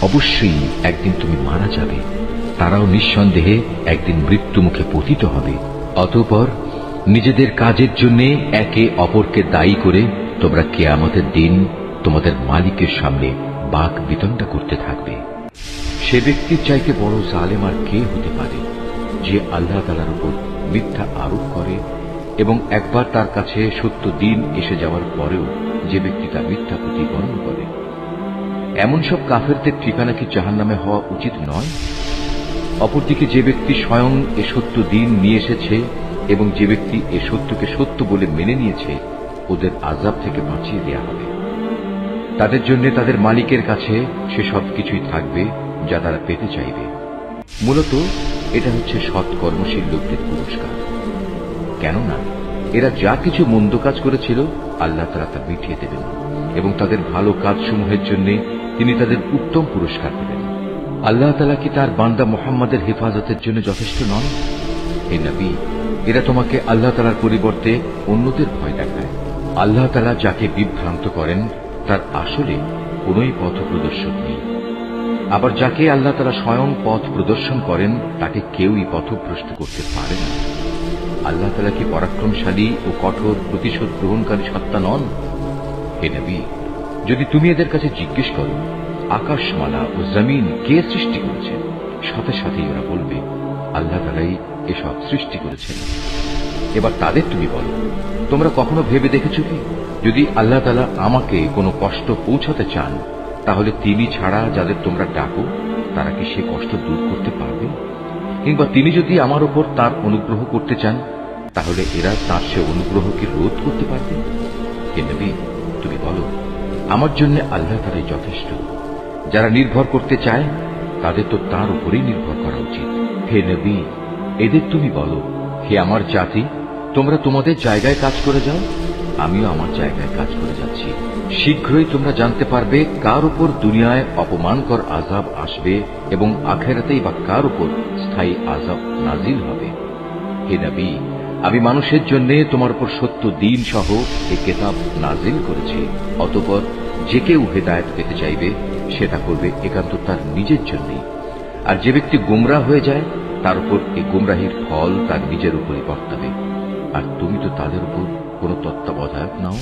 অবশ্যই একদিন তুমি মারা যাবে, তারাও নিঃসন্দেহে একদিন মৃত্যু মুখে পতিত হবে। অতঃপর নিজেদের কাজের জন্য একে অপরকে দায়ী করে তোমরা কিয়ামতের দিন তোমাদের মালিকের সামনে বাক বিতণ্ডা করতে থাকবে। সে ব্যক্তির চাইতে বড় জালেম আর কে হতে পারে, যে আল্লাহ তাআলার উপর মিথ্যা আরোপ করে এবং একবার তার কাছে সত্য দিন এসে যাওয়ার পরেও যে ব্যক্তি তা মিথ্যা প্রতিপালন করে। এমন সব কাফেরদের ঠিকানা কি জাহান্নামে হওয়া উচিত নয়? অপরদিকে যে ব্যক্তি স্বয়ং এ সত্য দিন নিয়ে এসেছে এবং যে ব্যক্তি এ সত্যকে সত্য বলে মেনে নিয়েছে, ওদের আযাব থেকে বাঁচিয়ে দেয়া হবে। তাদের জন্য তাদের মালিকের কাছে সে সবকিছুই থাকবে যা তারা পেতে চাইবে। মূলত এটা হচ্ছে সৎ কর্মশীল লোকদের পুরস্কার। কেননা এরা যা কিছু মন্দ কাজ করেছিল আল্লাহ তাআলা তা মিটিয়ে দেবেন এবং তাদের ভালো কাজসমূহের জন্য তিনি তাদের উত্তম পুরস্কার দেবেন। আল্লাহ তাআলা কি তার বান্দা মুহাম্মাদের হেফাজতের জন্য যথেষ্ট নন? হে নবী, এরা তোমাকে আল্লাহ তাআলার পরিবর্তে অন্যদের ভয় দেখায়। আল্লাহ তাআলা যাকে বিভ্রান্ত করেন তার আসলে কোনই পথ প্রদর্শক নেই। আবার যাকে আল্লাহ তাআলা স্বয়ং পথ প্রদর্শন করেন তাকে কেউই পথভ্রষ্ট করতে পারে না। আল্লাহ তাআলা কি পরাক্রমশালী ও কঠোর প্রতিশোধ গ্রহণকারী সত্তা নন? হে নবী, যদি তুমি এদের কাছে জিজ্ঞেস করো আকাশমালা ও জমিন কে সৃষ্টি করেছেন, সাথে সাথেই ওরা বলবে আল্লাহ তাআলাই এসব সৃষ্টি করেছেন। এবার তাদের তুমি বলো, তোমরা কখনো ভেবে দেখেছ কি, যদি আল্লাহ তাআলা আমাকে কোনো কষ্ট পৌঁছাতে চান, তাহলে তিনি ছাড়া যাদের তোমরা ডাকো তারা কি সে কষ্ট দূর করতে পারবে? কিংবা তিনি যদি আমার উপর তার অনুগ্রহ করতে চান, তাহলে এরা তার সে অনুগ্রহকে রোধ করতে পারবে? হে নবী, তুমি বলো, আমার জন্য আল্লাহ তাআলাই যথেষ্ট। যারা নির্ভর করতে চায় তাদের তো তার উপরেই নির্ভর করা উচিত। হে নবী, এদের তুমি বলো, হে আমার জাতি, তোমরা তোমাদের জায়গায় কাজ করে যাও, আমিও আমার জায়গায় কাজ করে যাচ্ছি। শীঘ্রই তোমরা জানতে পারবে কার উপর দুনিয়ায় অপমানকর আযাব আসবে এবং আখিরাতেই বা কার উপর স্থায়ী আযাব নাজিল হবে। হে নবী, আমি মানুষের জন্য তোমার উপর সত্য দ্বীন সহ এই কিতাব নাজিল করেছি। অতঃপর যে কেউ হেদায়েত পেতে চাইবে সেটা করবে একান্ত তার নিজের জন্যই, আর যে ব্যক্তি গোমরাহ হয়ে যায় তার উপর এই গোমরাহির ফল তার নিজের উপরই বর্তাবে। আর তুমি তো তাদের উপর কোনো তত্ত্বাবধায়ক নাও।